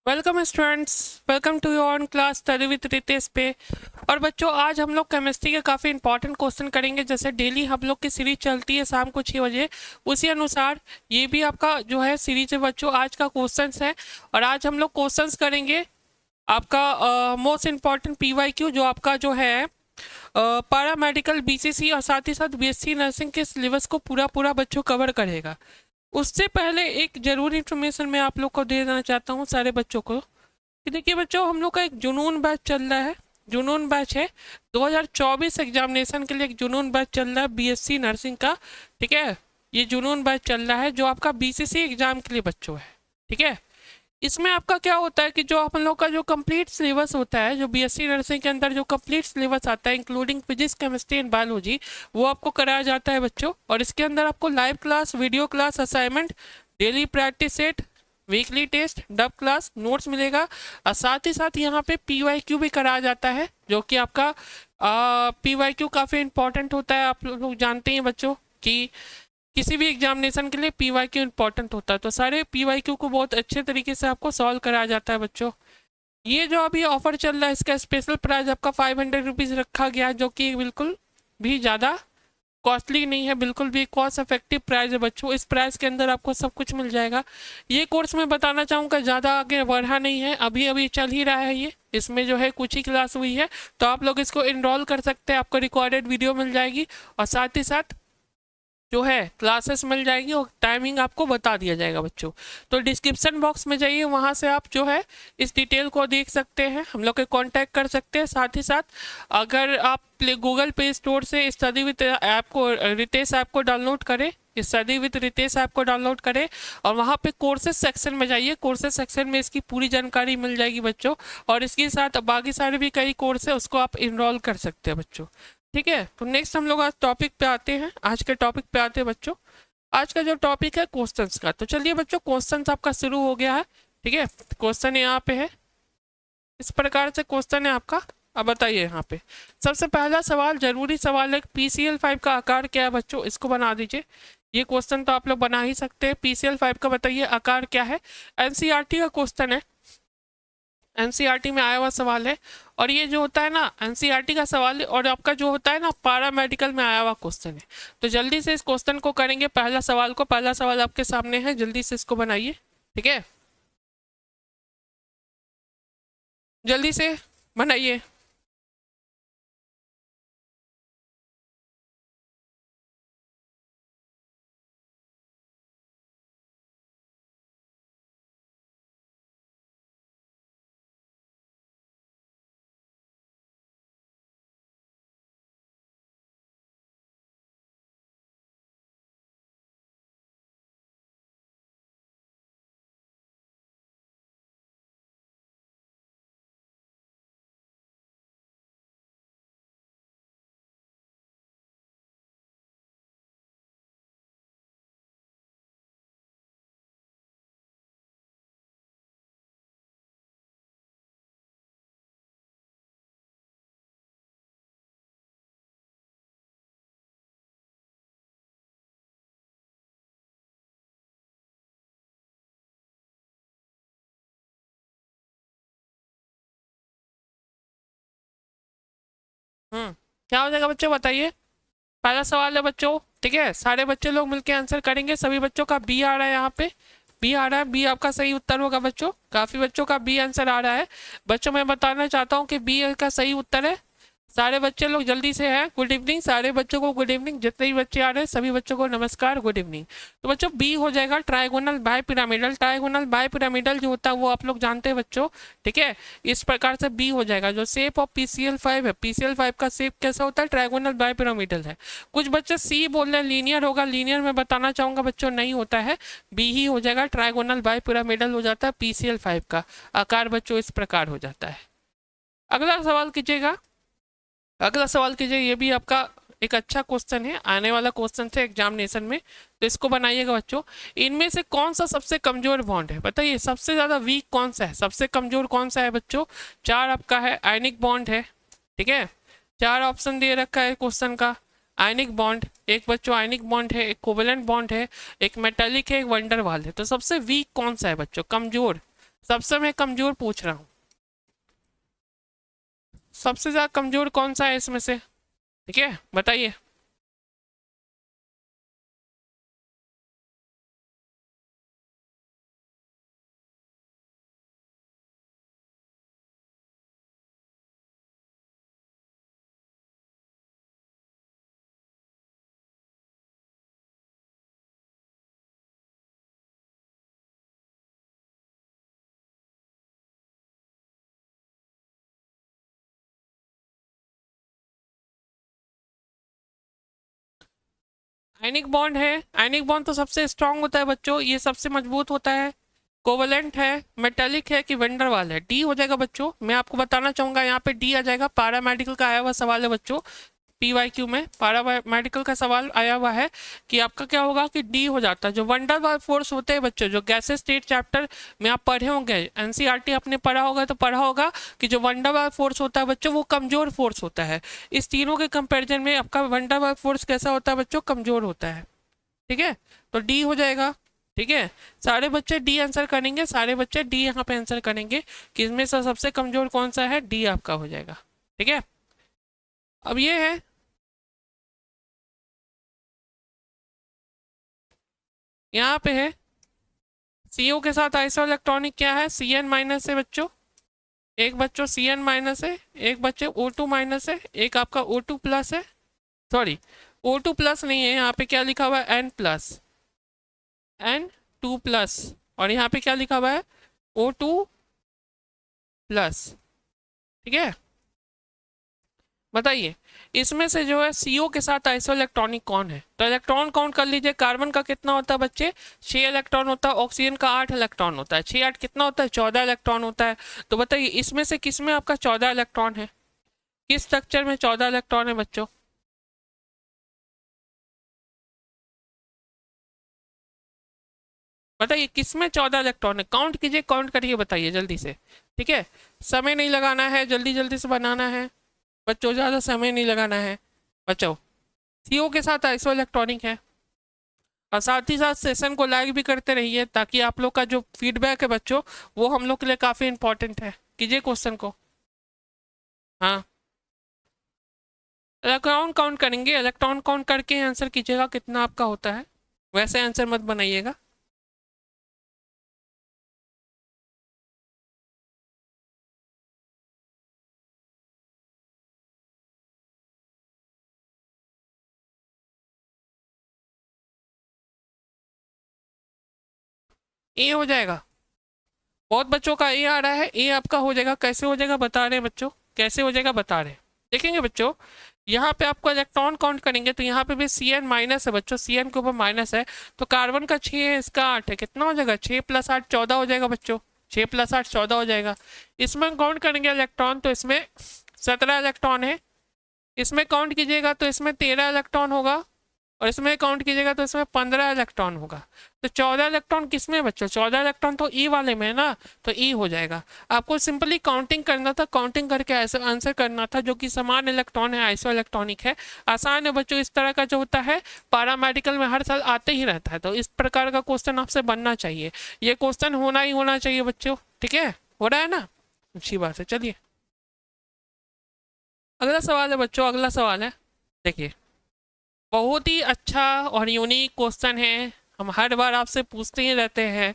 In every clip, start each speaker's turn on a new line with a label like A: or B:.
A: Welcome students. Welcome to your on class study with Ritesh पे। और बच्चों, आज हम लोग केमिस्ट्री के काफ़ी इंपॉर्टेंट क्वेश्चन करेंगे। जैसे डेली हम लोग की सीरीज चलती है शाम को 6 बजे, उसी अनुसार ये भी आपका जो है सीरीज है बच्चों। आज का क्वेश्चंस है और आज हम लोग क्वेश्चंस करेंगे आपका मोस्ट इम्पॉर्टेंट PYQ जो आपका जो है पारा मेडिकल BCC और साथ ही साथ BSc नर्सिंग के सिलेबस को पूरा पूरा बच्चों कवर करेगा। उससे पहले एक जरूरी इन्फॉर्मेशन मैं आप लोग को दे देना चाहता हूँ सारे बच्चों को कि देखिए बच्चों, हम लोग का एक जुनून बैच चल रहा है। जुनून बैच है 2024 एग्जामिनेशन के लिए। एक जुनून बैच चल रहा है BSc नर्सिंग का, ठीक है। ये जुनून बैच चल रहा है जो आपका BCC एग्जाम के लिए बच्चों है, ठीक है। इसमें आपका क्या होता है कि जो अपन लोग का जो कंप्लीट सिलेबस होता है, जो BSc नर्सिंग के अंदर जो कंप्लीट सिलेबस आता है including physics, chemistry and biology, वो आपको कराया जाता है बच्चों। और इसके अंदर आपको live class, video class, assignment, daily practice set, weekly test, doubt class, notes मिलेगा। और साथ ही साथ यहाँ पे PYQ भी कराया जाता है, जो कि आपका PYQ काफ़ी इंपॉर्टेंट होता है। आप लोग जानते हैं बच्चों कि किसी भी एग्जामिनेशन के लिए PYQ इंपॉर्टेंट होता है, तो सारे PYQ को बहुत अच्छे तरीके से आपको सॉल्व कराया जाता है बच्चों। ये जो अभी ऑफर चल रहा है, इसका स्पेशल प्राइस आपका 500 रुपीज़ रखा गया है, जो कि बिल्कुल भी ज़्यादा कॉस्टली नहीं है, बिल्कुल भी कॉस्ट इफेक्टिव प्राइस है बच्चों। इस प्राइस के अंदर आपको सब कुछ मिल जाएगा। ये कोर्स मैं बताना चाहूँगा ज़्यादा आगे बढ़ा नहीं है, अभी अभी चल ही रहा है ये। इसमें जो है कुछ ही क्लास हुई है, तो आप लोग इसको इनरोल कर सकते हैं। आपको रिकॉर्डेड वीडियो मिल जाएगी और साथ ही साथ जो है क्लासेस मिल जाएगी और टाइमिंग आपको बता दिया जाएगा बच्चों। तो डिस्क्रिप्शन बॉक्स में जाइए, वहाँ से आप जो है इस डिटेल को देख सकते हैं, हम लोग के कांटेक्ट कर सकते हैं। साथ ही साथ अगर आप गूगल प्ले स्टोर से स्टडी विद ऐप को, रितेश ऐप को डाउनलोड करें, स्टडी विद रितेश ऐप को डाउनलोड करें और वहाँ पे कोर्सेज सेक्शन में जाइए। कोर्सेज सेक्शन में इसकी पूरी जानकारी मिल जाएगी बच्चों, और इसके साथ बाकी सारे भी कई कोर्स है, उसको आप इनरोल कर सकते हैं बच्चों, ठीक है। तो नेक्स्ट हम लोग आज टॉपिक पे आते हैं, आज के टॉपिक पे आते हैं बच्चों। आज का जो टॉपिक है क्वेश्चंस का, तो चलिए बच्चों क्वेश्चंस आपका शुरू हो गया है, ठीक है। क्वेश्चन यहाँ पे है, इस प्रकार से क्वेश्चन है आपका। अब बताइए यहाँ पे सबसे पहला सवाल, जरूरी सवाल है, PCl5 का आकार क्या है बच्चों, इसको बना दीजिए। ये क्वेश्चन तो आप लोग बना ही सकते हैं। PCl5 का बताइए आकार क्या है। NCERT का क्वेश्चन है, NCERT में आया हुआ सवाल है। और ये जो होता है ना NCERT का सवाल, और आपका जो होता है ना पारा मेडिकल में आया हुआ क्वेश्चन है। तो जल्दी से इस क्वेश्चन को करेंगे, पहला सवाल को। पहला सवाल आपके सामने है, जल्दी से इसको बनाइए, ठीक है। जल्दी से बनाइए। क्या हो जाएगा बच्चों, बताइए। पहला सवाल है बच्चों, ठीक है। सारे बच्चे लोग मिलकर आंसर करेंगे। सभी बच्चों का बी आ रहा है यहाँ पे, बी आ रहा है। बी आपका सही उत्तर होगा बच्चों, काफी बच्चों का बी आंसर आ रहा है। बच्चों मैं बताना चाहता हूँ कि बी का सही उत्तर है। सारे बच्चे लोग जल्दी से हैं, गुड इवनिंग सारे बच्चों को, गुड इवनिंग। जितने भी बच्चे आ रहे हैं सभी बच्चों को नमस्कार, गुड इवनिंग। तो बच्चों बी हो जाएगा trigonal bipyramidal. Trigonal bipyramidal जो होता है वो आप लोग जानते हैं बच्चों, ठीक है। इस प्रकार से बी हो जाएगा। जो शेप ऑफ PCl5 है, PCl5 का शेप कैसा होता है, ट्राइगोनल बाय पिरामिडल है। कुछ बच्चे सी बोल रहे हैं लीनियर होगा, लीनियर में बताना चाहूंगा बच्चों नहीं होता है, बी ही हो जाएगा। ट्राइगोनल बाय पिरामिडल हो जाता है PCl5 का आकार बच्चों, इस प्रकार हो जाता है। अगला सवाल कीजिएगा, अगला सवाल कीजिए। ये भी आपका एक अच्छा क्वेश्चन है, आने वाला क्वेश्चन है एग्जामिनेशन में, तो इसको बनाइएगा बच्चों। इनमें से कौन सा सबसे कमजोर बॉन्ड है, बताइए। सबसे ज्यादा वीक कौन सा है, सबसे कमजोर कौन सा है बच्चों। चार आपका है आयनिक बॉन्ड है, ठीक है। चार ऑप्शन दे रखा है क्वेश्चन का। आयनिक बॉन्ड एक बच्चों, आयनिक बॉन्ड है, एक कोवेलेंट बॉन्ड है, एक मेटालिक है, एक वंडरवाल है। तो सबसे वीक कौन सा है बच्चों, कमजोर सबसे मैं कमजोर पूछ रहा हूँ, सबसे ज्यादा कमजोर कौन सा है इसमें से? ठीक है, बताइए। आयनिक बॉन्ड है, आयनिक बॉन्ड तो सबसे स्ट्रांग होता है बच्चों, ये सबसे मजबूत होता है। कोवलेंट है, मेटेलिक है कि वेंडरवाल है? डी हो जाएगा बच्चों। मैं आपको बताना चाहूंगा यहाँ पे डी आ जाएगा। पैरामेडिकल का आया हुआ सवाल है बच्चों, PYQ में पैरामेडिकल का सवाल आया हुआ है कि आपका क्या होगा कि डी हो जाता है। जो वंडरवाल फोर्स होते हैं बच्चों, जो गैसेस स्टेट चैप्टर में आप पढ़े होंगे, एनसीईआरटी आपने पढ़ा होगा तो पढ़ा होगा कि जो वंडरवाल फोर्स होता है बच्चों वो कमजोर फोर्स होता है। इस तीनों के कंपेरिजन में आपका वंडरवाल फोर्स कैसा होता है बच्चों? कमजोर होता है। ठीक है, तो डी हो जाएगा। ठीक है, सारे बच्चे डी आंसर करेंगे, सारे बच्चे डी यहाँ पे आंसर करेंगे कि इसमें से सबसे कमजोर कौन सा है? डी आपका हो जाएगा। ठीक है, अब ये है, यहाँ पे है CO के साथ आइसो इलेक्ट्रॉनिक क्या है? CN माइनस है बच्चों। एक बच्चों CN माइनस है, एक बच्चे O2 माइनस है, एक आपका O2 प्लस है। सॉरी, O2 प्लस नहीं है, यहाँ पे क्या लिखा हुआ है? N plus, N2 plus. और यहाँ पे क्या लिखा हुआ है? O2 plus. ठीक है, बताइए इसमें से जो है CO के साथ आइसो इलेक्ट्रॉनिक कौन है? तो इलेक्ट्रॉन काउंट कर लीजिए। कार्बन का कितना होता है बच्चे? 6 इलेक्ट्रॉन होता है। ऑक्सीजन का 8 इलेक्ट्रॉन होता है। 6 8 कितना होता है? 14 इलेक्ट्रॉन होता है। तो बताइए इसमें से किस में आपका 14 इलेक्ट्रॉन है? किस स्ट्रक्चर में 14 इलेक्ट्रॉन है बच्चों? बताइए किस में 14 इलेक्ट्रॉन है? काउंट कीजिए, काउंट करिए, बताइए जल्दी से। ठीक है, समय नहीं लगाना है, जल्दी जल्दी से बनाना है बच्चों, ज़्यादा समय नहीं लगाना है बच्चों। CO के साथ आइसो इलेक्ट्रॉनिक है। और साथ ही साथ सेशन को लाइक भी करते रहिए ताकि आप लोग का जो फीडबैक है बच्चों वो हम लोग के लिए काफ़ी इंपॉर्टेंट है। कीजिए क्वेश्चन को। हाँ, इलेक्ट्रॉन काउंट करेंगे, इलेक्ट्रॉन काउंट करके आंसर कीजिएगा कितना आपका होता है, वैसे आंसर मत बनाइएगा। ए हो जाएगा, बहुत बच्चों का ए आ रहा है। ए आपका हो जाएगा, कैसे हो जाएगा बता रहे हैं बच्चों, कैसे हो जाएगा बता रहे हैं। देखेंगे बच्चों, यहाँ पे आपको इलेक्ट्रॉन काउंट करेंगे तो यहाँ पे भी CN माइनस है बच्चों, CN के ऊपर माइनस है। तो कार्बन का 6 है, इसका 8 है, कितना हो जाएगा? 6 + 8 14 हो जाएगा बच्चों। 6 + 8 14 हो जाएगा। इसमें काउंट करेंगे इलेक्ट्रॉन तो इसमें 17 इलेक्ट्रॉन है। इसमें काउंट कीजिएगा तो इसमें 13 इलेक्ट्रॉन होगा। और इसमें काउंट कीजिएगा तो इसमें 15 इलेक्ट्रॉन होगा। तो 14 इलेक्ट्रॉन किस में बच्चों? 14 इलेक्ट्रॉन तो ई वाले में है ना, तो ई हो जाएगा। आपको सिंपली काउंटिंग करना था, काउंटिंग करके ऐसे आंसर करना था, जो कि समान इलेक्ट्रॉन है, आइसो इलेक्ट्रॉनिक है। आसान है बच्चों, इस तरह का जो होता है पैरामेडिकल में हर साल आते ही रहता है, तो इस प्रकार का क्वेश्चन आपसे बनना चाहिए। ये क्वेश्चन होना ही होना चाहिए बच्चों। ठीक है, हो रहा है ना, अच्छी बात है। चलिए अगला सवाल है बच्चों, अगला सवाल है, देखिए बहुत ही अच्छा और यूनिक क्वेश्चन है, हम हर बार आपसे पूछते ही रहते हैं।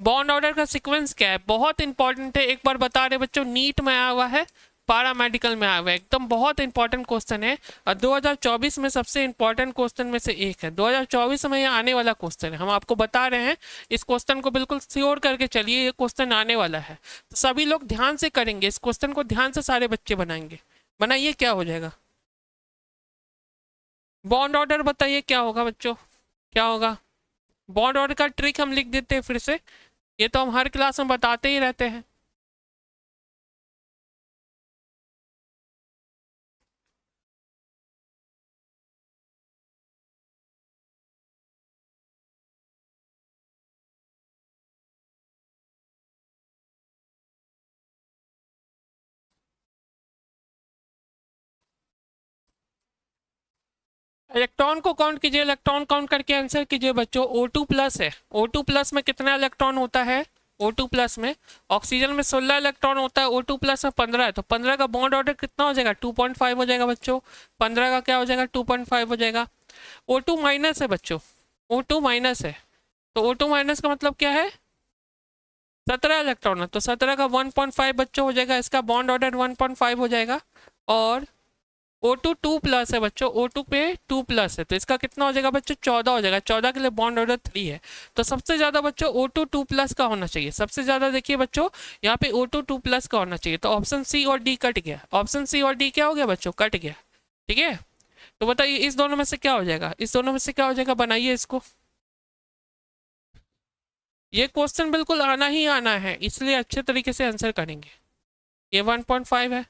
A: बॉन्ड ऑर्डर का सीक्वेंस क्या है? बहुत इंपॉर्टेंट है, एक बार बता रहे बच्चों, नीट में आया हुआ है, पैरामेडिकल में आया हुआ है, एकदम बहुत इंपॉर्टेंट क्वेश्चन है। और 2024 में सबसे इंपॉर्टेंट क्वेश्चन में से एक है। 2024 में ये आने वाला क्वेश्चन है, हम आपको बता रहे हैं। इस क्वेश्चन को बिल्कुल श्योर करके चलिए, ये क्वेश्चन आने वाला है, तो सभी लोग ध्यान से करेंगे इस क्वेश्चन को, ध्यान से सारे बच्चे बनाएंगे। बनाइए, क्या हो जाएगा बॉन्ड ऑर्डर? बताइए क्या होगा बच्चों, क्या होगा बॉन्ड ऑर्डर का? ट्रिक हम लिख देते हैं फिर से, ये तो हम हर क्लास में बताते ही रहते हैं। इलेक्ट्रॉन को काउंट कीजिए, इलेक्ट्रॉन काउंट करके आंसर कीजिए बच्चों। O2 प्लस है, O2 प्लस में कितना इलेक्ट्रॉन होता है? O2 प्लस में, ऑक्सीजन में 16 इलेक्ट्रॉन होता है, O2 प्लस में 15 है, तो 15 का बॉन्ड ऑर्डर कितना हो जाएगा? 2.5 हो जाएगा बच्चों। 15 का क्या हो जाएगा? 2.5 हो जाएगा। O2 माइनस है बच्चों, O2 माइनस है, तो O2 माइनस का मतलब क्या है? 17 इलेक्ट्रॉन है, तो 17 का 1.5 बच्चों हो जाएगा, इसका बॉन्ड ऑर्डर 1.5 हो जाएगा। और O2 2 प्लस है बच्चों, O2 पे 2 प्लस है, तो इसका कितना हो जाएगा बच्चों? 14 हो जाएगा। 14 के लिए बॉन्ड ऑर्डर 3 है, तो सबसे ज़्यादा बच्चों O2 2 प्लस का होना चाहिए। सबसे ज़्यादा देखिए बच्चों यहाँ पे O2 2 प्लस का होना चाहिए, तो ऑप्शन सी और डी कट गया। ऑप्शन सी और डी क्या हो गया बच्चों? कट गया। ठीक है, तो बताइए इस दोनों में से क्या हो जाएगा? इस दोनों में से क्या हो जाएगा? बनाइए इसको। ये क्वेश्चन बिल्कुल आना ही आना है, इसलिए अच्छे तरीके से आंसर करेंगे। ये 1.5 है,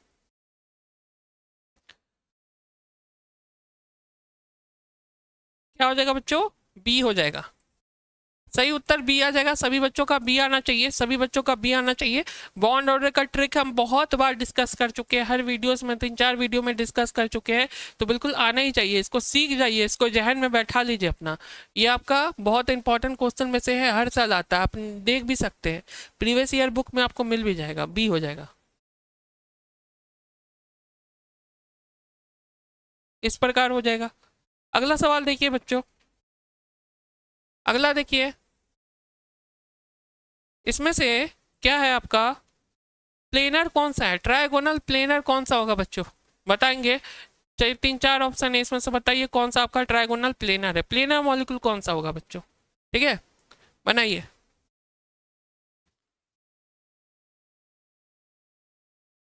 A: क्या हो जाएगा बच्चों? बी हो जाएगा। सही उत्तर बी आ जाएगा। सभी बच्चों का बी आना चाहिए, सभी बच्चों का बी आना चाहिए। बॉन्ड ऑर्डर का ट्रिक हम बहुत बार डिस्कस कर चुके हैं, हर वीडियोस में 3-4 वीडियो में डिस्कस कर चुके हैं, तो बिल्कुल आना ही चाहिए। इसको सीख जाइए, इसको जहन में बैठा लीजिए अपना। ये आपका बहुत इंपॉर्टेंट क्वेश्चन में से है, हर साल आता है, आप देख भी सकते हैं, प्रीवियस ईयर बुक में आपको मिल भी जाएगा। बी हो जाएगा। इस प्रकार हो जाएगा। अगला सवाल देखिए बच्चों, अगला देखिए, इसमें से क्या है आपका? प्लेनर कौन सा है? ट्रायगोनल प्लेनर कौन सा होगा बच्चों? बताएंगे। चाहिए 3-4 ऑप्शन है, इसमें से बताइए कौन सा आपका ट्रायगोनल प्लेनर है। प्लेनर मॉलिक्यूल कौन सा होगा बच्चों? ठीक है, बनाइए।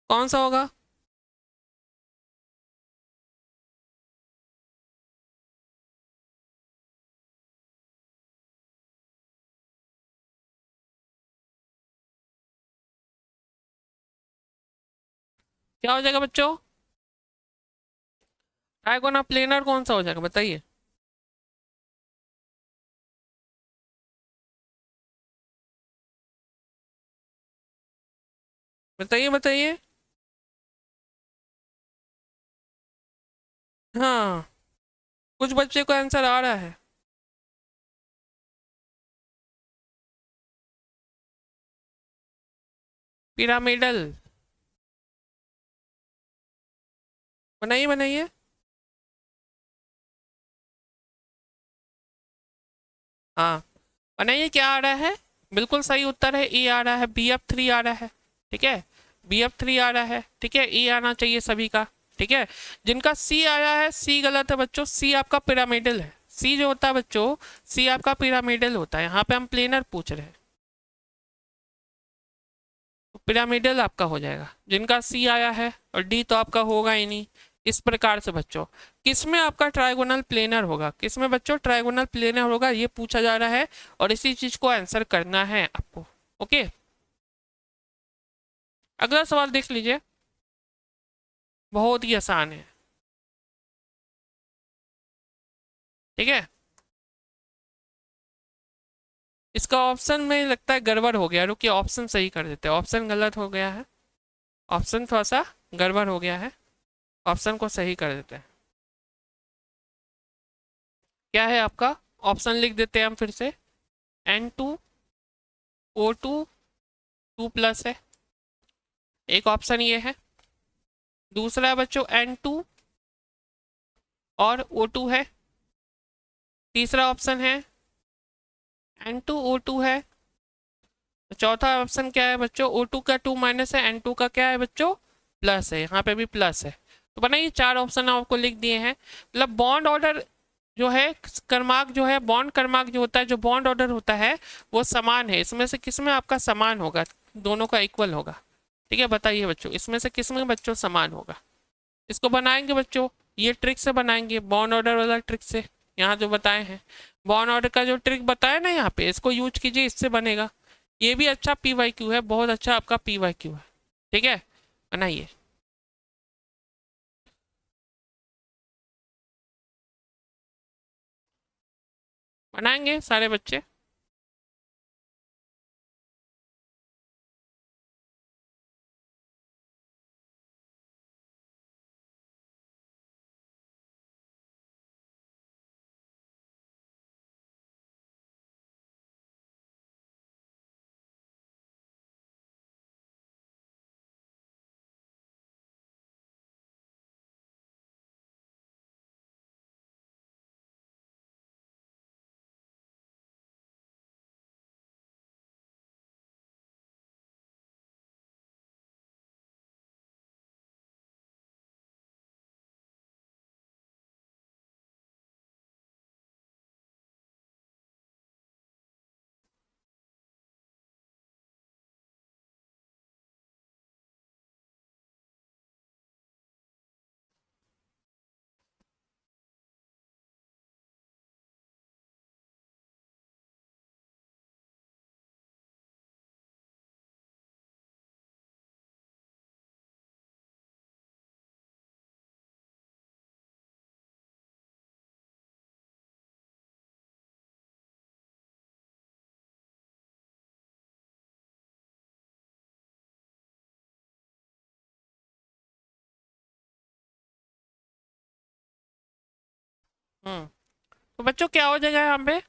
A: कौन सा होगा? क्या हो जाएगा बच्चों? ट्रायगोनल प्लेनर कौन सा हो जाएगा बताइए। बताइए बताइए। हाँ, कुछ बच्चे को आंसर आ रहा है। पिरामिडल। बनाइए बनाइए। हाँ, बनाइए। क्या आ रहा है? बिल्कुल सही उत्तर है, ए आ रहा है, BF3 आ रहा है। ठीक है, BF3 आ रहा है। ठीक है, ए आना चाहिए सभी का। ठीक है, जिनका सी आया है, सी गलत है बच्चों। सी आपका पिरामिडल है। सी जो होता है बच्चों, सी आपका पिरामिडल होता है। यहाँ पे हम प्लेनर पूछ रहे हैं, तो पिरामिडल आपका हो जाएगा जिनका सी आया है, और डी तो आपका होगा ही नहीं। इस प्रकार से बच्चों, किसमें आपका ट्राइगोनल प्लेनर होगा? किसमें बच्चों ट्राइगोनल प्लेनर होगा, ये पूछा जा रहा है, और इसी चीज को आंसर करना है आपको। ओके, अगला सवाल देख लीजिए, बहुत ही आसान है। ठीक है, इसका ऑप्शन में लगता है गड़बड़ हो गया, रुकिए ऑप्शन सही कर देते हैं। ऑप्शन गलत हो गया है, ऑप्शन थोड़ा सा गड़बड़ हो गया है, ऑप्शन को सही कर देते हैं। क्या है आपका? ऑप्शन लिख देते हैं हम फिर से। N2O2 2 प्लस है, एक ऑप्शन ये है। दूसरा है बच्चों N2 और O2 है। तीसरा ऑप्शन है N2O2 है। चौथा ऑप्शन क्या है बच्चों? O2 का 2 माइनस है, N2 का क्या है बच्चों? प्लस है, यहाँ पे भी प्लस है। तो बनाइए, 4 ऑप्शन आपको लिख दिए हैं। मतलब बॉन्ड ऑर्डर जो है, क्रमांक जो है, बॉन्ड क्रमांक जो होता है, जो बॉन्ड ऑर्डर होता है, वो समान है। इसमें से किस में आपका समान होगा? दोनों का इक्वल होगा। ठीक है, बताइए बच्चों, इसमें से किस में बच्चों समान होगा? इसको बनाएंगे बच्चों, ये ट्रिक से बनाएंगे, बॉन्ड ऑर्डर वाला ट्रिक से। यहाँ जो बताए हैं, बॉन्ड ऑर्डर का जो ट्रिक बताया ना, यहाँ पे इसको यूज कीजिए, इससे बनेगा। ये भी अच्छा PYQ है, बहुत अच्छा आपका PYQ है। ठीक है, बनाइए। बनाएंगे सारे बच्चे। तो बच्चों क्या हो जाएगा यहाँ पे,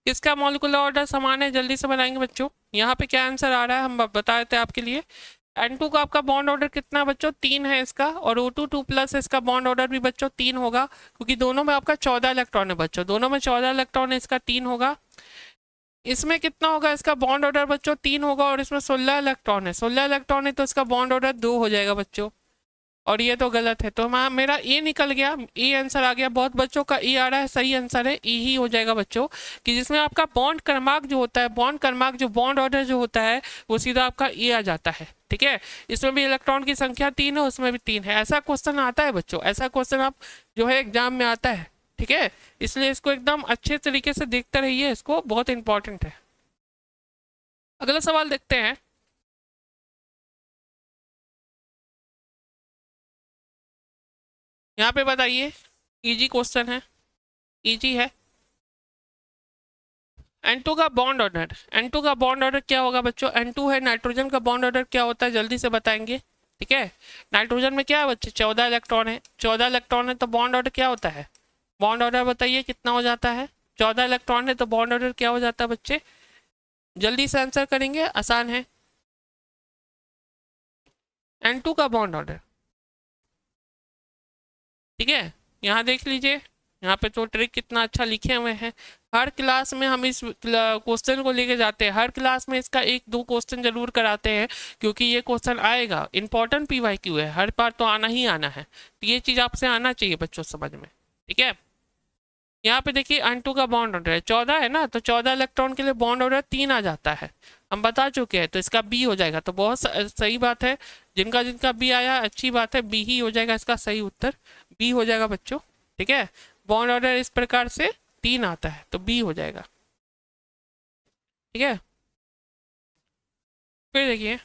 A: किसका मॉलिक्यूलर ऑर्डर समान है, जल्दी से बनाएंगे बच्चों। यहाँ पे क्या आंसर आ रहा है हम बता देते हैं आपके लिए। N2 का आपका बॉन्ड ऑर्डर कितना है बच्चों, 3 है इसका, और O2 2+ इसका बॉन्ड ऑर्डर भी बच्चों 3 होगा, क्योंकि दोनों में आपका 14 इलेक्ट्रॉन है बच्चों, दोनों में 14 इलेक्ट्रॉन है, इसका 3 होगा। इसमें कितना होगा, इसका बॉन्ड ऑर्डर बच्चों 3 होगा, और इसमें 16 इलेक्ट्रॉन है, 16 इलेक्ट्रॉन है, तो इसका बॉन्ड ऑर्डर 2 हो जाएगा बच्चों। और ये तो गलत है, तो मेरा ए निकल गया, ए आंसर आ गया। बहुत बच्चों का ए आ रहा है, सही आंसर है ए ही हो जाएगा बच्चों, कि जिसमें आपका बॉन्ड क्रमांक जो होता है, बॉन्ड क्रमांक जो बॉन्ड ऑर्डर जो होता है, वो सीधा आपका ए आ जाता है। ठीक है, इसमें भी इलेक्ट्रॉन की संख्या 3 है, उसमें भी 3 है। ऐसा क्वेश्चन आता है बच्चों, ऐसा क्वेश्चन आप जो है एग्जाम में आता है। ठीक है, इसलिए इसको एकदम अच्छे तरीके से देखते रहिए, इसको बहुत इंपॉर्टेंट है। अगला सवाल देखते हैं। यहाँ पे बताइए, इजी क्वेश्चन है, इजी है। N2 का बॉन्ड ऑर्डर, N2 का बॉन्ड ऑर्डर क्या होगा बच्चों, N2 है, नाइट्रोजन का बॉन्ड ऑर्डर क्या होता है, जल्दी से बताएंगे। ठीक है, नाइट्रोजन में क्या है बच्चे, 14 इलेक्ट्रॉन है, 14 इलेक्ट्रॉन है, तो बॉन्ड ऑर्डर क्या होता है, बॉन्ड ऑर्डर बताइए कितना हो जाता है। 14 इलेक्ट्रॉन है, तो बॉन्ड ऑर्डर क्या हो जाता है बच्चे, जल्दी से आंसर करेंगे, आसान है। N2 का बॉन्ड ऑर्डर, ठीक है, यहाँ देख लीजिए, यहाँ पे तो ट्रिक कितना अच्छा लिखे हुए हैं। हर क्लास में हम इस क्वेश्चन को लेके जाते हैं, हर क्लास में इसका 1-2 क्वेश्चन जरूर कराते हैं, क्योंकि ये क्वेश्चन आएगा, इंपॉर्टेंट PYQ है, हर बार तो आना ही आना है, तो ये चीज़ आपसे आना चाहिए बच्चों समझ में। ठीक है, यहाँ पे देखिए N2 का बॉन्ड ऑर्डर है 14 है ना, तो 14 इलेक्ट्रॉन के लिए बॉन्ड ऑर्डर 3 आ जाता है, हम बता चुके हैं, तो इसका बी हो जाएगा। तो बहुत सही बात है, जिनका जिनका बी आया अच्छी बात है, बी ही हो जाएगा इसका सही उत्तर, बी हो जाएगा बच्चों। ठीक है, बॉन्ड ऑर्डर इस प्रकार से 3 आता है, तो बी हो जाएगा। ठीक है, फिर देखिए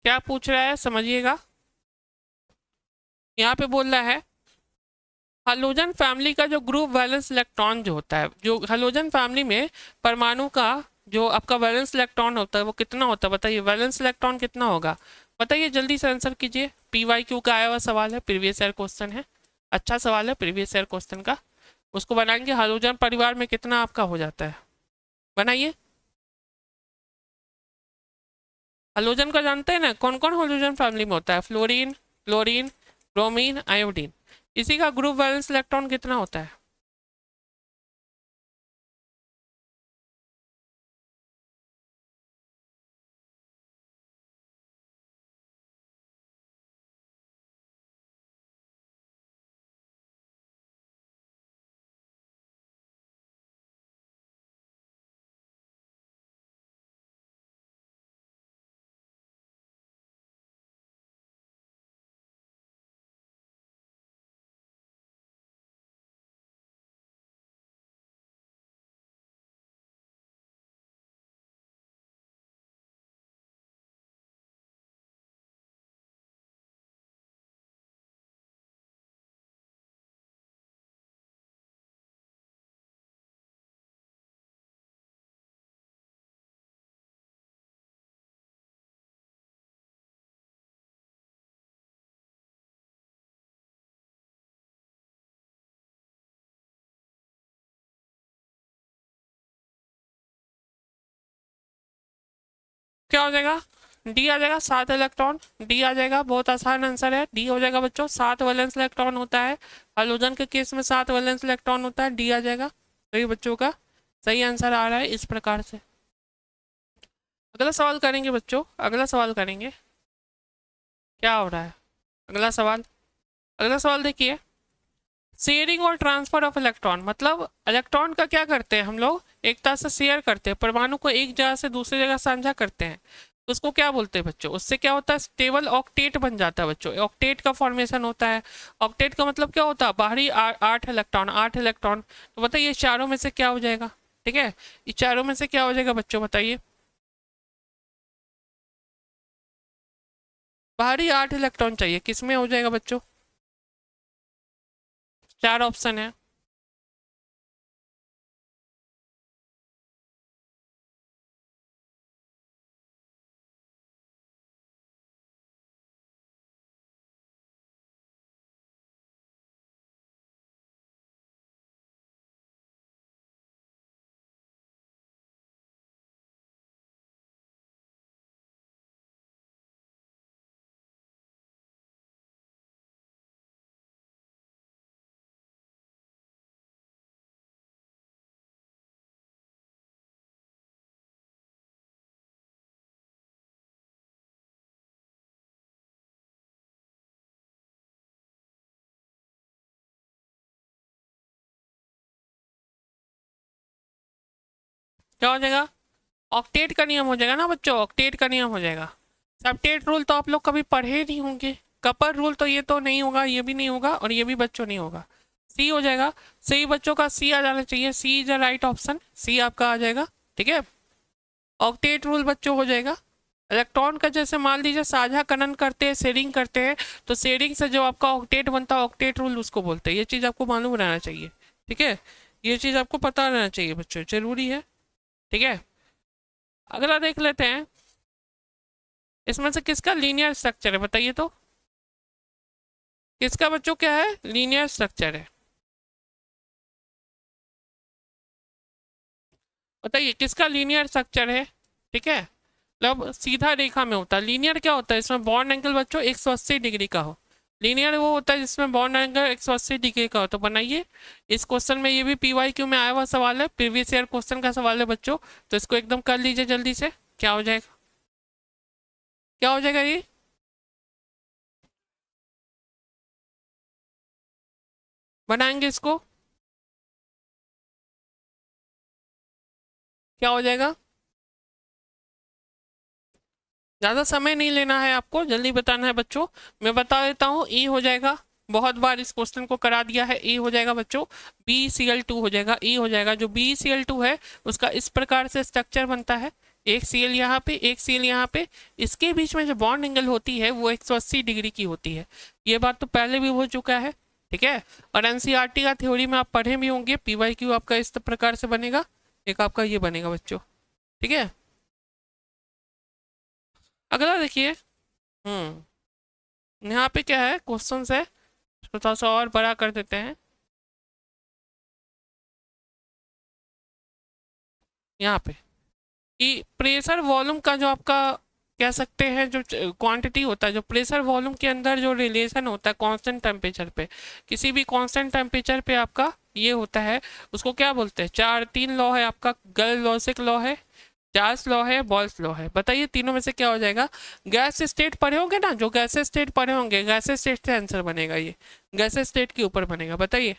A: क्या पूछ रहा है, समझिएगा। यहाँ पे बोल रहा है हाइड्रोजन फैमिली का जो ग्रुप वैलेंस इलेक्ट्रॉन जो होता है, जो हाइड्रोजन फैमिली में परमाणु का जो आपका वैलेंस इलेक्ट्रॉन होता है वो कितना होता है, बताइए वैलेंस इलेक्ट्रॉन कितना होगा, बताइए जल्दी से आंसर कीजिए। PYQ का आया हुआ सवाल है, प्रीवियस ईयर क्वेश्चन है, अच्छा सवाल है प्रीवियस ईयर क्वेश्चन का, उसको बनाएंगे। हाइड्रोजन परिवार में कितना आपका हो जाता है, बनाइए। हाइड्रोजन का जानते हैं ना, कौन कौन हाइड्रोजन फैमिली में होता है, फ्लोरीन, क्लोरीन, ब्रोमीन, आयोडीन, इसी का ग्रुप वैलेंस इलेक्ट्रॉन कितना होता है। क्या हो जाएगा, डी आ जाएगा, 7 इलेक्ट्रॉन, डी आ जाएगा, बहुत आसान आंसर है, डी हो जाएगा बच्चों, 7 वैलेंस इलेक्ट्रॉन होता है, हाइड्रोजन के केस में 7 वैलेंस इलेक्ट्रॉन होता है, डी आ जाएगा। सही बच्चों का सही आंसर आ रहा है इस प्रकार से। अगला सवाल करेंगे बच्चों, अगला सवाल करेंगे, क्या हो रहा है, अगला सवाल, अगला सवाल देखिए, शेयरिंग और ट्रांसफर ऑफ इलेक्ट्रॉन, मतलब इलेक्ट्रॉन का क्या करते हैं हम लोग, एक तरह से शेयर करते हैं, परमाणु को एक जगह से दूसरी जगह साझा करते हैं, तो उसको क्या बोलते हैं बच्चों, उससे क्या होता है, स्टेबल ऑक्टेट बन जाता है बच्चों, ऑक्टेट का फॉर्मेशन होता है। ऑक्टेट का मतलब क्या होता है, बाहरी 8 इलेक्ट्रॉन, 8 इलेक्ट्रॉन, तो बताइए चारों में से क्या हो जाएगा। ठीक है, ये चारों में से क्या हो जाएगा बच्चों, बताइए, बाहरी 8 इलेक्ट्रॉन चाहिए, किस में हो जाएगा बच्चों, 4 ऑप्शन है। क्या हो जाएगा? ऑक्टेट का नियम हो जाएगा ना बच्चों, ऑक्टेट का नियम हो जाएगा। सेप्टेट रूल तो आप लोग कभी पढ़े नहीं होंगे। कपर रूल तो ये तो नहीं होगा, ये भी नहीं होगा, और ये भी बच्चों नहीं होगा। सी हो जाएगा। सही बच्चों का सी आ जाना चाहिए, सी इज द राइट ऑप्शन, सी आपका आ जाएगा। ठीक है, ऑक्टेट रूल बच्चों हो जाएगा। इलेक्ट्रॉन का जैसे मान लीजिए साझाकरण करते हैं, शेयरिंग करते हैं, तो शेयरिंग से जो आपका ऑक्टेट बनता है, ऑक्टेट रूल उसको बोलते हैं। ये चीज़ आपको मालूम रहना चाहिए। ठीक है, ये चीज़ आपको पता रहना चाहिए बच्चों, जरूरी है। ठीक है, अगला देख लेते हैं। इसमें से किसका लीनियर स्ट्रक्चर है बताइए तो? किसका बच्चों क्या है? लीनियर स्ट्रक्चर है। बताइए किसका लीनियर स्ट्रक्चर है? ठीक है, मतलब सीधा रेखा में होता है। लीनियर क्या होता है? इसमें बॉन्ड एंगल बच्चों 180 डिग्री का हो। लीनियर वो होता है जिसमें बॉन्ड एंगल 180 डिग्री का हो। तो बनाइए, इस क्वेश्चन में, ये भी PYQ में आया हुआ सवाल है, प्रीवियस ईयर क्वेश्चन का सवाल है बच्चों। तो इसको एकदम कर लीजिए जल्दी से। क्या हो जाएगा? क्या हो जाएगा ये? बनाएंगे इसको, क्या हो जाएगा? ज़्यादा समय नहीं लेना है आपको, जल्दी बताना है बच्चों। मैं बता देता हूँ, ई हो जाएगा। बहुत बार इस क्वेश्चन को करा दिया है। ई हो जाएगा बच्चों, BCl2 हो जाएगा। ई हो जाएगा, जो BCl2 है उसका इस प्रकार से स्ट्रक्चर बनता है। एक Cl यहाँ पे, एक Cl यहाँ पे। इसके बीच में जो बॉन्ड एंगल होती है वो 180 डिग्री की होती है। ये बात तो पहले भी हो चुका है। ठीक है, और NCERT का थ्योरी में आप पढ़े भी होंगे। PYQ आपका इस प्रकार से बनेगा, एक आपका ये बनेगा बच्चों। ठीक है, अगला देखिए। यहाँ पे क्या है क्वेश्चन है, थोड़ा सा और बड़ा कर देते हैं। यहाँ पे कि प्रेशर वॉल्यूम का जो आपका कह सकते हैं जो क्वांटिटी होता है, जो प्रेशर वॉल्यूम के अंदर जो रिलेशन होता है कांस्टेंट टेम्परेचर पे, किसी भी कांस्टेंट टेम्परेचर पे आपका ये होता है, उसको क्या बोलते हैं? चार तीन लॉ है आपका, गैस लॉ है, चार्ल्स लॉ है, बॉल्स लॉ है। बताइए तीनों में से क्या हो जाएगा? गैस स्टेट पढ़े होंगे ना, जो गैस स्टेट पढ़े होंगे, गैस स्टेट से आंसर बनेगा। ये गैस स्टेट के ऊपर बनेगा। बताइए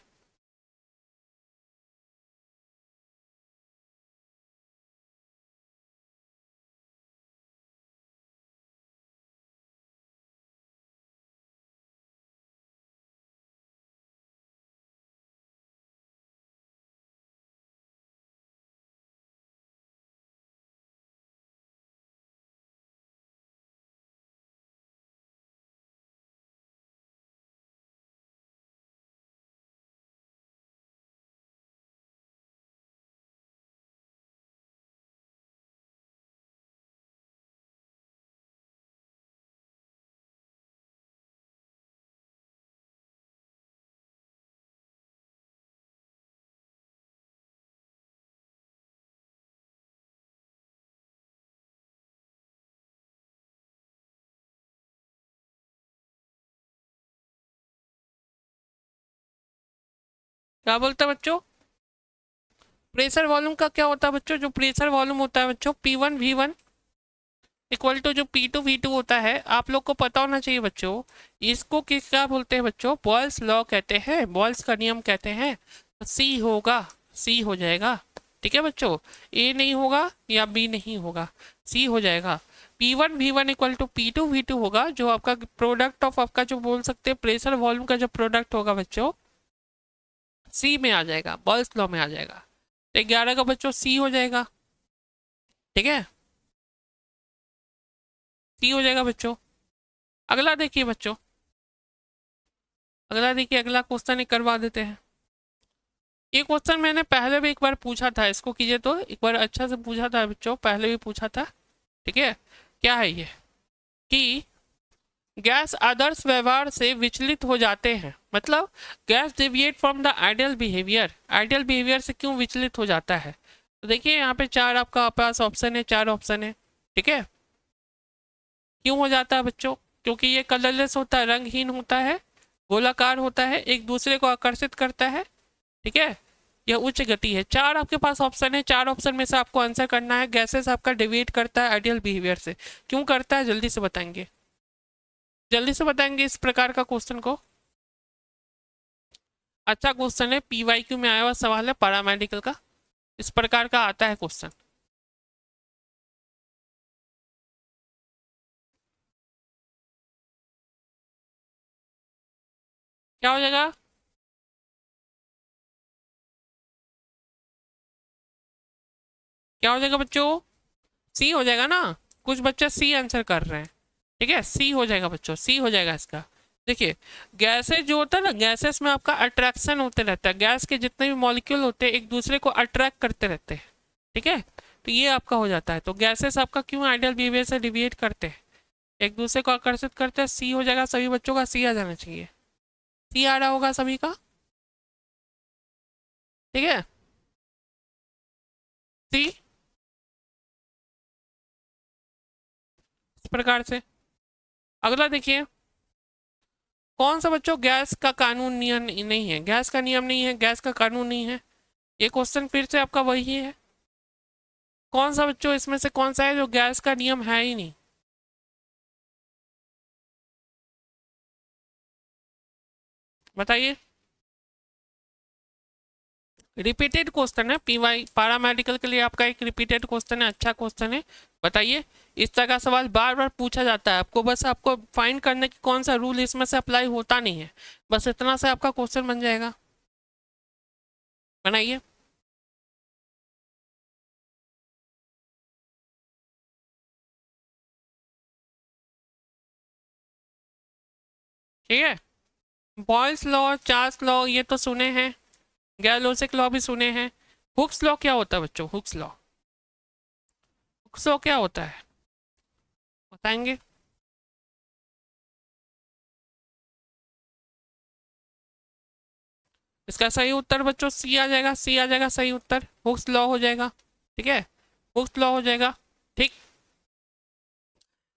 A: क्या बोलता है बच्चों? प्रेशर वॉल्यूम का क्या होता है बच्चों? जो प्रेशर वॉल्यूम होता है बच्चों, P1 V1 इक्वल टू जो P2 V2 होता है, आप लोग को पता होना चाहिए बच्चों। इसको किस क्या बोलते हैं बच्चों? बॉयल्स लॉ कहते हैं, बॉयल्स का नियम कहते हैं। तो सी होगा, सी हो जाएगा। ठीक है बच्चों, ए नहीं होगा या बी नहीं होगा, सी हो जाएगा। P1 V1 equal to P2 V2 होगा, जो आपका प्रोडक्ट ऑफ आपका जो बोल सकते हैं प्रेशर वॉल्यूम का जो प्रोडक्ट होगा बच्चों, सी में आ जाएगा, बॉयल्स लॉ में आ जाएगा। तो 11 का बच्चों सी हो जाएगा। ठीक है, सी हो जाएगा बच्चों। अगला देखिए बच्चों, अगला देखिए, अगला क्वेश्चन एक करवा देते हैं। ये क्वेश्चन मैंने पहले भी एक बार पूछा था, इसको कीजिए तो, एक बार अच्छा से पूछा था बच्चों, पहले भी पूछा था। ठीक है, क्या है ये कि गैस आदर्श व्यवहार से विचलित हो जाते हैं, मतलब gas deviate from the ideal behaviour. Ideal behaviour से क्यों विचलित हो जाता है? तो देखिए यहाँ पे चार आपका पास ऑप्शन है, चार ऑप्शन है। ठीक है, क्यों हो जाता है बच्चों? क्योंकि ये कलरलेस होता है, रंगहीन होता है, गोलाकार होता है, एक दूसरे को आकर्षित करता है। ठीक है, यह उच्च गति है। चार आपके पास ऑप्शन है, चार ऑप्शन में से आपको आंसर करना है। गैसेस आपका डिविएट करता है आइडियल बिहेवियर से, क्यों करता है जल्दी से बताएंगे, जल्दी से बताएंगे इस प्रकार का क्वेश्चन को। अच्छा क्वेश्चन है, PYQ में आया हुआ सवाल है, पैरामेडिकल का, इस प्रकार का आता है क्वेश्चन। क्या हो जाएगा? क्या हो जाएगा बच्चों? सी हो जाएगा ना। कुछ बच्चे सी आंसर कर रहे हैं। ठीक है, सी हो जाएगा बच्चों, सी हो जाएगा इसका। देखिए, गैसेस जो होता है ना, गैसेस में आपका अट्रैक्शन होते रहता है। गैस के जितने भी मॉलिक्यूल होते हैं एक दूसरे को अट्रैक्ट करते रहते हैं। ठीक है, तो ये आपका हो जाता है। तो गैसेस आपका क्यों आइडियल बिहेवियर से डिविएट करते हैं, एक दूसरे को आकर्षित करते हैं। सी हो जाएगा, सभी बच्चों का सी आ जाना चाहिए। सी आ रहा होगा सभी का। ठीक है, सी इस प्रकार से। अगला देखिए, कौन सा बच्चों गैस का कानून नियम नहीं है? गैस का नियम नहीं है, गैस का कानून नहीं है। ये क्वेश्चन फिर से आपका वही है। कौन सा बच्चों इसमें से कौन सा है जो गैस का नियम है ही नहीं? बताइए। रिपीटेड क्वेश्चन है, पीवाई पैरामेडिकल के लिए आपका एक रिपीटेड क्वेश्चन है, अच्छा क्वेश्चन है। बताइए, इस तरह का सवाल बार बार पूछा जाता है आपको, बस आपको फाइंड करने की कौन सा रूल इसमें से अप्लाई होता नहीं है, बस इतना से आपका क्वेश्चन बन जाएगा। बनाइए। ठीक है, बॉयल्स लॉ, चार्ल्स लॉ ये तो सुने हैं, गैलोसिक लॉ भी सुने हैं। हुक्स लॉ क्या होता है बच्चों? हुक्स लॉ, हुक्स लॉ क्या होता है बताएंगे? इसका सही उत्तर बच्चों सी आ जाएगा, सी आ जाएगा सही उत्तर, हुक्स लॉ हो जाएगा। ठीक है, हुक्स लॉ हो जाएगा। ठीक,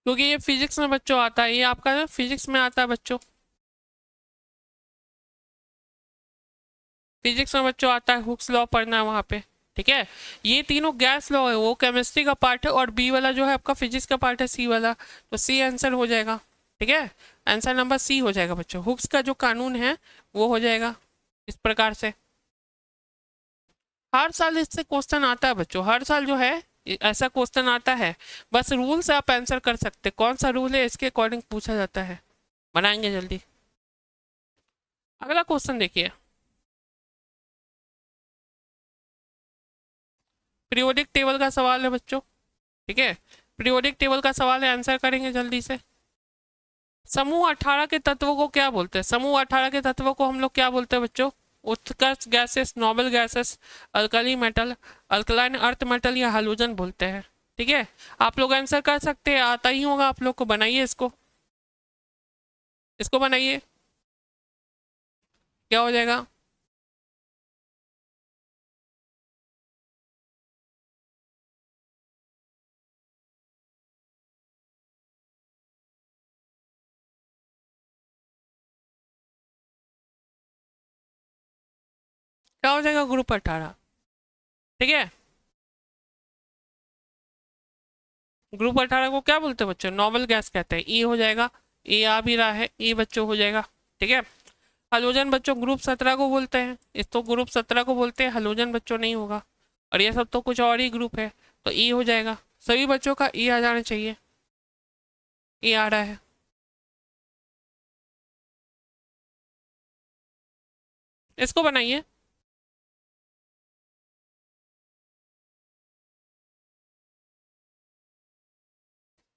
A: क्योंकि ये फिजिक्स में बच्चों आता है, ये आपका ना फिजिक्स में आता है बच्चों, फिजिक्स में बच्चों आता है, हुक्स लॉ पढ़ना है वहाँ पे। ठीक है, ये तीनों गैस लॉ है, वो केमिस्ट्री का पार्ट है, और बी वाला जो है आपका फिजिक्स का पार्ट है, सी वाला, तो सी आंसर हो जाएगा। ठीक है, आंसर नंबर सी हो जाएगा बच्चों, हुक्स का जो कानून है वो हो जाएगा इस प्रकार से। हर साल इससे क्वेश्चन आता है बच्चों, हर साल जो है ऐसा क्वेश्चन आता है। बस रूल से आप आंसर कर सकते, कौन सा रूल है इसके अकॉर्डिंग पूछा जाता है। बनाएंगे जल्दी। अगला क्वेश्चन देखिए, पीरियोडिक टेबल का सवाल है बच्चों। ठीक है, पीरियोडिक टेबल का सवाल है, आंसर करेंगे जल्दी से। समूह 18 के तत्वों को क्या बोलते हैं? समूह 18 के तत्वों को हम लोग क्या बोलते हैं बच्चों? Utkarsh gases, noble gases, alkali metal, alkaline earth metal या हाइड्रोजन बोलते हैं। ठीक है, आप लोग आंसर कर सकते हैं, आता ही होगा आप लोग को। बनाइए इसको, इसको बनाइए। क्या हो जाएगा? क्या हो जाएगा? ग्रुप 18। ठीक है, ग्रुप 18 को क्या बोलते हैं बच्चों? नोबल गैस कहते हैं। ई हो जाएगा, ए आ भी रहा है, ई बच्चों हो जाएगा। ठीक है, हलोजन बच्चों ग्रुप 17 को बोलते हैं, इस तो ग्रुप 17 को बोलते हैं, हलोजन बच्चों नहीं होगा। और ये सब तो कुछ और ही ग्रुप है, तो ई हो जाएगा। सभी बच्चों का ई आ जाना चाहिए, ई आ रहा है। इसको बनाइए।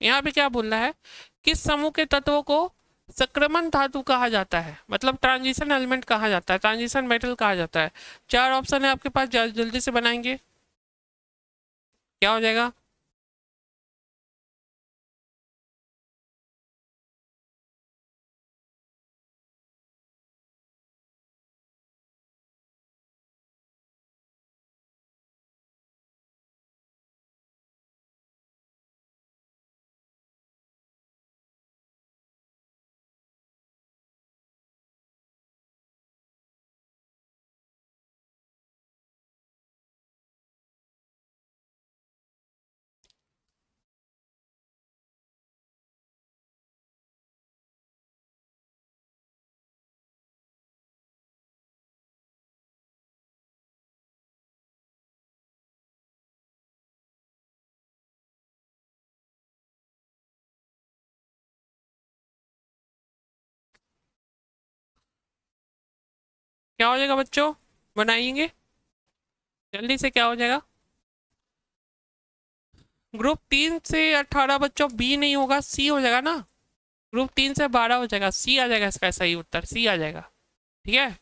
A: यहाँ पे क्या बोल रहा है, किस समूह के तत्वों को संक्रमण धातु कहा जाता है, मतलब ट्रांजिशन एलिमेंट कहा जाता है, ट्रांजिशन मेटल कहा जाता है? चार ऑप्शन है आपके पास, जल्दी से बनाएंगे। क्या हो जाएगा? क्या हो जाएगा बच्चों, बनाएंगे जल्दी से, क्या हो जाएगा। ग्रुप 3 से 18 बच्चों, बी नहीं होगा, सी हो जाएगा ना। ग्रुप 3 से 12 हो जाएगा, सी आ जाएगा, इसका सही उत्तर सी आ जाएगा। ठीक है,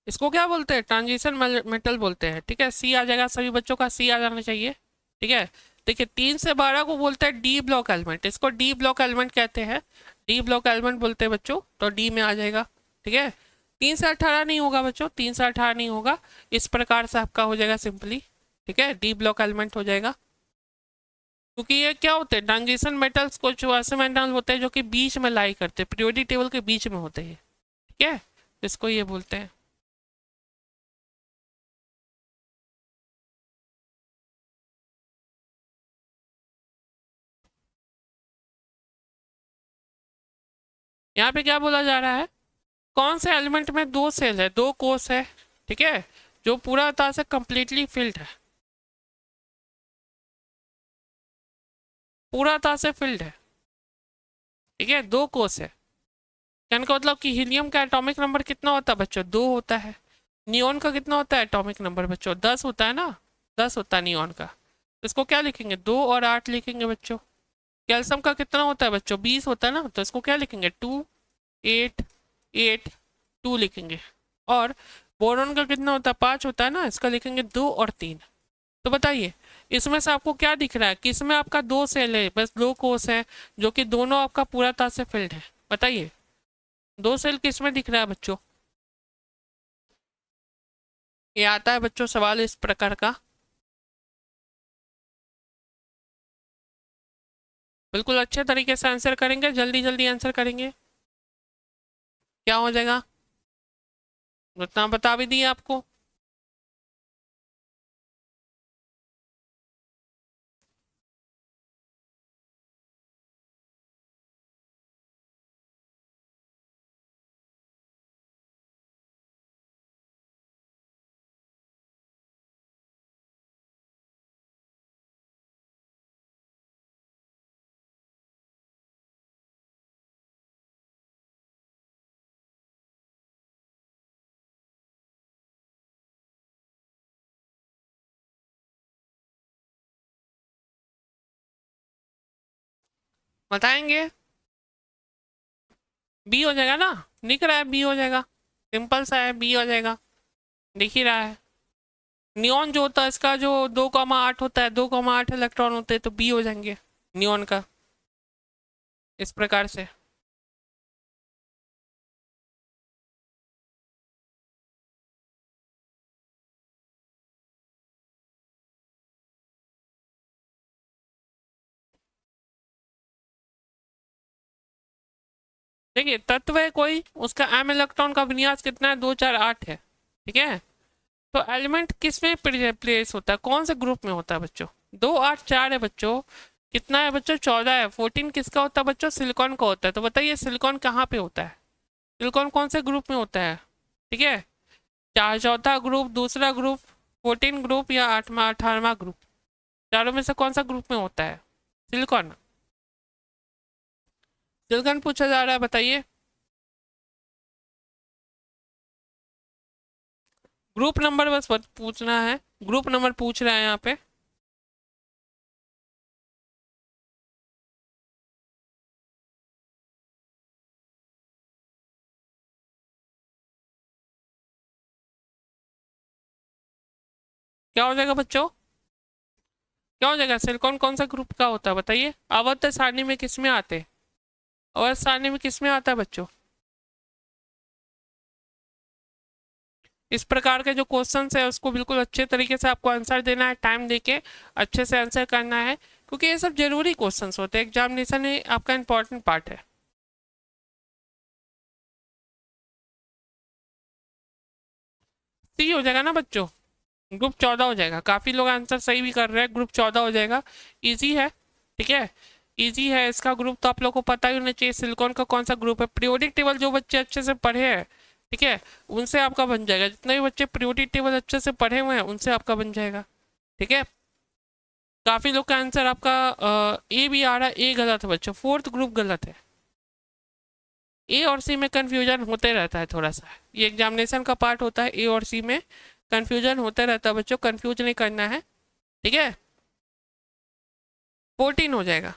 A: इसको क्या बोलते हैं, ट्रांजिशन मेटल बोलते हैं। ठीक है, सी आ जाएगा, सभी बच्चों का सी आ जाना चाहिए। ठीक है, देखिए 3 से 12 को बोलते हैं डी ब्लॉक एलिमेंट, इसको डी ब्लॉक एलिमेंट कहते हैं, डी ब्लॉक एलिमेंट बोलते हैं बच्चों, तो डी में आ जाएगा। ठीक है, 3 से 18 नहीं होगा बच्चों, 3 से 18 नहीं होगा, इस प्रकार से आपका हो जाएगा सिंपली। ठीक है, डी ब्लॉक एलिमेंट हो जाएगा, क्योंकि ये क्या होते हैं, ट्रांजिशन मेटल्स कुछ ऐसे मेटल होते हैं जो कि बीच में लाई करते हैं, पीरियोडिक टेबल के बीच में होते हैं। ठीक है, इसको ये बोलते हैं। यहाँ पे क्या बोला जा रहा है, कौन से एलिमेंट में 2 सेल है, 2 कोष है। ठीक है, जो पूरा तरह से कंप्लीटली फिल्ड है, पूरा तरह से फिल्ड है। ठीक है, 2 कोष है, कहने का मतलब कि हीलियम का एटॉमिक नंबर कितना होता है बच्चों, 2 होता है। नियोन का कितना होता है एटॉमिक नंबर बच्चों, 10 होता है ना, 10 होता है नियोन का। तो इसको क्या लिखेंगे, 2 और 8 लिखेंगे बच्चों। कैल्शियम का कितना होता है बच्चों, 20 होता है ना, तो इसको क्या लिखेंगे, 2 8 8 2 लिखेंगे। और बोरॉन का कितना होता है, 5 होता है ना, इसका लिखेंगे 2 और 3। तो बताइए, इसमें से आपको क्या दिख रहा है कि इसमें आपका 2 सेल है, बस 2 कोष है, जो कि दोनों आपका पूरा तरह से फिल्ड है। बताइए 2 सेल किसमें दिख रहा है बच्चों। ये आता है बच्चों सवाल इस प्रकार का, बिल्कुल अच्छे तरीके से आंसर करेंगे, जल्दी जल्दी आंसर करेंगे। क्या हो जाएगा, उतना बता भी दिए आपको। बताएंगे, बी हो जाएगा ना, दिख रहा है बी हो जाएगा, सिंपल सा है, बी हो जाएगा, दिख ही रहा है। नियॉन जो होता है इसका जो 2,8 होता है, 2,8 इलेक्ट्रॉन होते हैं, तो बी हो जाएंगे नियॉन का, इस प्रकार से। देखिए तत्व है कोई, उसका एम इलेक्ट्रॉन का विन्यास कितना है, 2 4 8 है। ठीक है, तो एलिमेंट किस में प्लेस होता है, कौन से ग्रुप में होता है बच्चों, 2 8 4 है बच्चों, कितना है बच्चों, 14 है। 14 किसका होता है बच्चों, सिलिकॉन का होता है। तो बताइए सिलिकॉन कहाँ पे होता है, सिलिकॉन कौन से ग्रुप में होता है। ठीक है, चार चौथा ग्रुप, दूसरा ग्रुप, 14 ग्रुप या 8वां 18वां ग्रुप, चारों में से कौन सा ग्रुप में होता है, सिलिकॉन। सिलिकॉन पूछा जा रहा है, बताइए। ग्रुप नंबर बस पूछना है, ग्रुप नंबर पूछ रहा है यहाँ पे। क्या हो जाएगा बच्चों, क्या हो जाएगा, सिलिकॉन कौन सा ग्रुप का होता है बताइए। आवर्त सारणी में किस में आते हैं, आवर्त सारणी में किस में आता है बच्चों। इस प्रकार के जो क्वेश्चन है उसको बिल्कुल अच्छे तरीके से आपको आंसर देना है, टाइम देके अच्छे से आंसर करना है, क्योंकि ये सब जरूरी क्वेश्चन होते हैं, एग्जामिनेशन में आपका इंपॉर्टेंट पार्ट है। सी हो जाएगा ना बच्चों, ग्रुप 14 हो जाएगा, काफी लोग आंसर सही भी कर रहे हैं, ग्रुप 14 हो जाएगा, इजी है। ठीक है, इजी है इसका ग्रुप, तो आप लोग को पता ही होना चाहिए सिलिकॉन का कौन सा ग्रुप है। पीरियोडिक टेबल जो बच्चे अच्छे से पढ़े हैं, ठीक है, उनसे आपका बन जाएगा, जितने भी बच्चे पीरियोडिक टेबल अच्छे से पढ़े हुए हैं उनसे आपका बन जाएगा। ठीक है, काफी लोग का आंसर आपका ए भी आ रहा है, ए गलत है बच्चों, फोर्थ ग्रुप गलत है। ए और सी में कन्फ्यूजन होते रहता है थोड़ा सा, ये एग्जामिनेशन का पार्ट होता है, ए और सी में कन्फ्यूजन होता रहता है बच्चों, कन्फ्यूज नहीं करना है, ठीक है। 14 हो जाएगा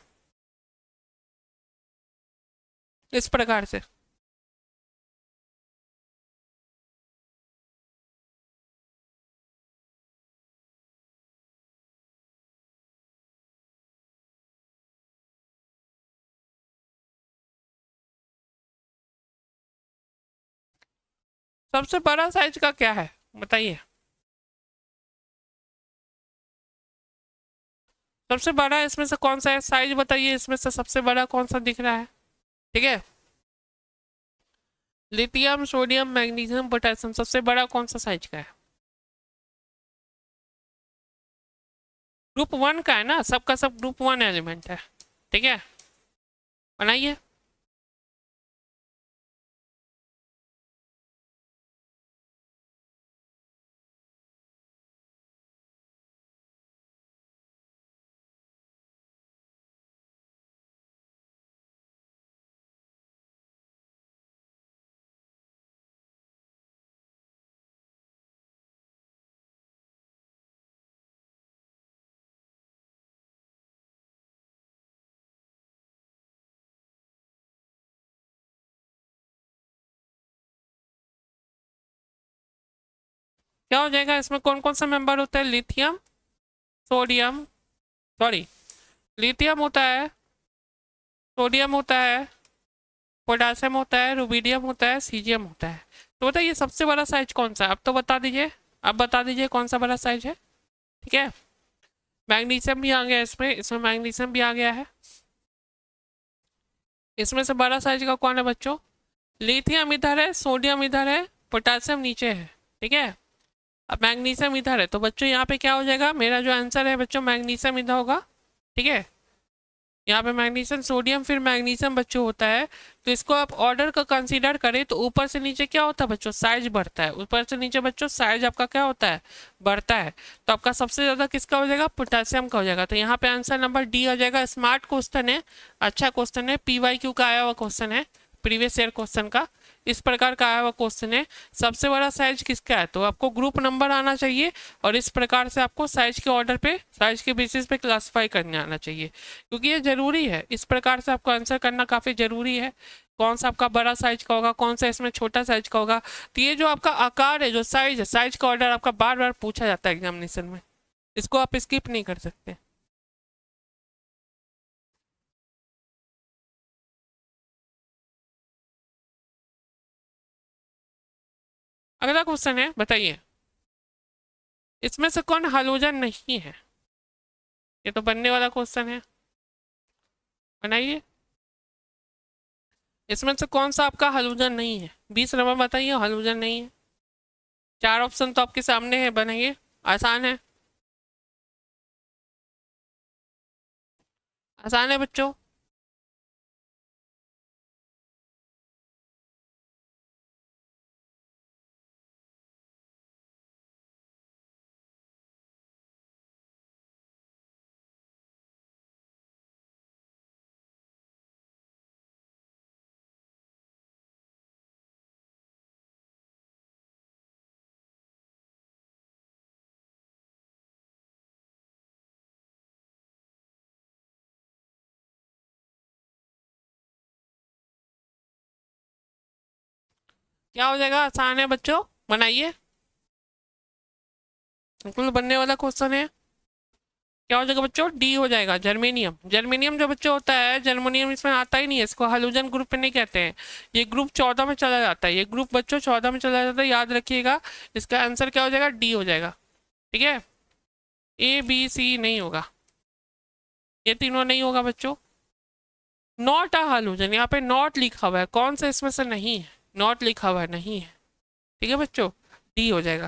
A: इस प्रकार से। सबसे बड़ा साइज का क्या है बताइए, सबसे बड़ा इसमें से कौन सा है, साइज बताइए इसमें से सबसे बड़ा कौन सा दिख रहा है, ठीक है। लिथियम, सोडियम, मैग्नीशियम, पोटेशियम, सबसे बड़ा कौन सा साइज का है? ग्रुप 1 का है ना, सबका सब ग्रुप 1 एलिमेंट है, ठीक है। बनाइए। क्या हो जाएगा, इसमें कौन कौन सा मेंबर होता है? लिथियम, सोडियम, सॉरी, लिथियम होता है, सोडियम होता है, पोटेशियम होता है, रुबिडियम होता है, सीजियम होता है। तो बताइए सबसे बड़ा साइज कौन सा है? अब तो बता दीजिए, अब बता दीजिए कौन सा बड़ा साइज है, ठीक है। मैग्नीशियम भी आ गया इसमें, इसमें मैग्नीशियम भी आ गया है। इसमें से बड़ा साइज का कौन है बच्चों? लिथियम इधर है, सोडियम इधर है, पोटेशियम नीचे है, ठीक है। अब मैग्नीशियम इधर है, तो बच्चों यहाँ पे क्या हो जाएगा, मेरा जो आंसर है बच्चों मैग्नीशियम इधर होगा, ठीक है। यहाँ पे मैग्नीशियम, सोडियम, फिर मैग्नीशियम बच्चों होता है। तो इसको आप ऑर्डर का कंसीडर करें तो ऊपर से नीचे क्या होता है बच्चों, साइज बढ़ता है, ऊपर से नीचे बच्चों साइज आपका क्या होता है, बढ़ता है। तो आपका सबसे ज़्यादा किसका हो जाएगा, पोटेशियम का हो जाएगा। तो यहाँ पे आंसर नंबर डी हो जाएगा। स्मार्ट क्वेश्चन है, अच्छा क्वेश्चन है, PYQ का आया हुआ क्वेश्चन है, प्रीवियस ईयर क्वेश्चन का इस प्रकार का आया हुआ क्वेश्चन है। सबसे बड़ा साइज किसका है, तो आपको ग्रुप नंबर आना चाहिए और इस प्रकार से आपको साइज के ऑर्डर पे, साइज के बेसिस पे क्लासिफाई करने आना चाहिए, क्योंकि ये जरूरी है। इस प्रकार से आपको आंसर करना काफ़ी जरूरी है, कौन सा आपका बड़ा साइज का होगा, कौन सा इसमें छोटा साइज का होगा। तो ये जो आपका आकार है, जो साइज है, साइज का ऑर्डर आपका बार बार पूछा जाता है एग्जामिनेशन में, इसको आप स्किप नहीं कर सकते। अगला क्वेश्चन है, बताइए इसमें से कौन हाइड्रोजन नहीं है? ये तो बनने वाला क्वेश्चन है, बनाइए। इसमें से कौन सा आपका हाइड्रोजन नहीं है? 20 नंबर बताइए हाइड्रोजन नहीं है। 4 ऑप्शन तो आपके सामने है, बनाइए, आसान है, आसान है बच्चों। क्या हो जाएगा, आसान है बच्चों, बनाइए, बिल्कुल बनने वाला क्वेश्चन है। क्या हो जाएगा बच्चों, डी हो जाएगा, जर्मेनियम। जर्मेनियम जो बच्चों होता है, जर्मेनियम इसमें आता ही नहीं है, इसको हाइड्रोजन ग्रुप पे नहीं कहते हैं, ये ग्रुप 14 में चला जाता है, ये ग्रुप बच्चों 14 में चला जाता है, याद रखिएगा। इसका आंसर क्या हो जाएगा, डी हो जाएगा, ठीक है। A B C नहीं होगा, ये तीनों नहीं होगा बच्चों। नॉट अ हाइड्रोजन, यहाँ पे नॉट लिखा हुआ है, कौन सा इसमें से नहीं है, नॉट लिखा हुआ है, नहीं है, ठीक है बच्चों, डी हो जाएगा।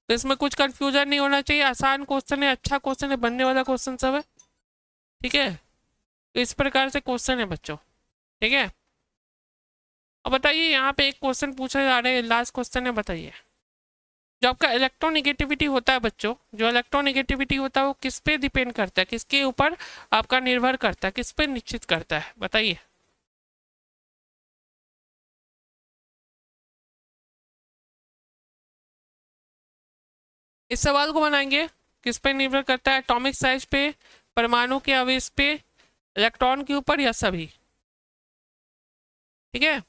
A: तो इसमें कुछ कंफ्यूजन नहीं होना चाहिए, आसान क्वेश्चन है, अच्छा क्वेश्चन है, बनने वाला क्वेश्चन सब है, ठीक है। तो इस प्रकार से क्वेश्चन है बच्चों, ठीक है। अब बताइए यहाँ पे एक क्वेश्चन पूछा जा रहा है, लास्ट क्वेश्चन है, बताइए जो आपका इलेक्ट्रोनिगेटिविटी होता है बच्चों, जो इलेक्ट्रोनिगेटिविटी होता है वो किस पे डिपेंड करता है, किसके ऊपर आपका निर्भर करता है, किस पे निश्चित करता है, बताइए। इस सवाल को बनाएंगे किस पे निर्भर करता है, एटॉमिक साइज पे, परमाणु के आवेश पे, इलेक्ट्रॉन के ऊपर, या सभी। ठीक है,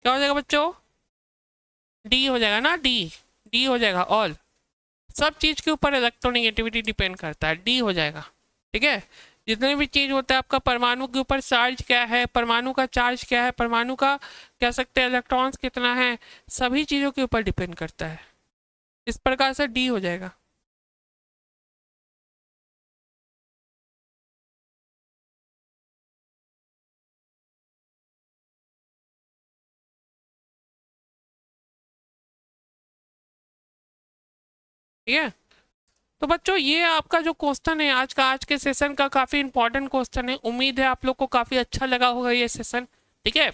A: क्या हो जाएगा बच्चों? डी हो जाएगा ना, डी। डी हो जाएगा, ऑल। सब चीज के ऊपर इलेक्ट्रोनेगेटिविटी डिपेंड करता है, डी हो जाएगा। ठीक है, जितने भी चीज होता है आपका, परमाणु के ऊपर चार्ज क्या है, परमाणु का चार्ज क्या है, परमाणु का कह सकते हैं इलेक्ट्रॉन्स कितना है, सभी चीजों के ऊपर डिपेंड करता है। इस प्रकार से डी हो जाएगा। ठीक है, तो बच्चों ये आपका जो क्वेश्चन है आज के सेशन का काफी इंपॉर्टेंट क्वेश्चन है। उम्मीद है आप लोग को काफी अच्छा लगा होगा ये सेशन। ठीक है,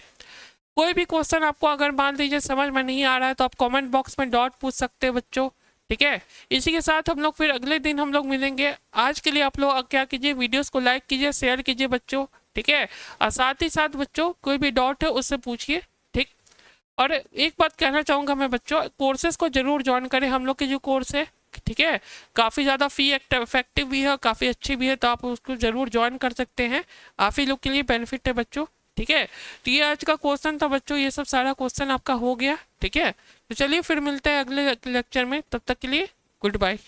A: कोई भी क्वेश्चन आपको अगर मान लीजिए समझ में नहीं आ रहा है तो आप कमेंट बॉक्स में डॉट पूछ सकते हैं बच्चों। ठीक है, इसी के साथ हम लोग फिर अगले दिन हम लोग मिलेंगे। आज के लिए आप लोग क्या कीजिए, वीडियोस को लाइक कीजिए, शेयर कीजिए बच्चों। ठीक है, और साथ ही साथ बच्चों कोई भी डाउट है उससे पूछिए। ठीक, और एक बात कहना चाहूँगा मैं बच्चों, कोर्सेज को जरूर ज्वाइन करें। हम लोग के जो कोर्स है, ठीक है, काफ़ी ज़्यादा फी इफेक्टिव भी है, काफ़ी अच्छी भी है, तो आप उसको ज़रूर ज्वाइन कर सकते हैं। आप ही लोग के लिए बेनिफिट है बच्चों। ठीक है, तो ये आज का क्वेश्चन था बच्चों, ये सब सारा क्वेश्चन आपका हो गया। ठीक है, तो चलिए फिर मिलते हैं अगले लेक्चर में, तब तक के लिए गुड बाय।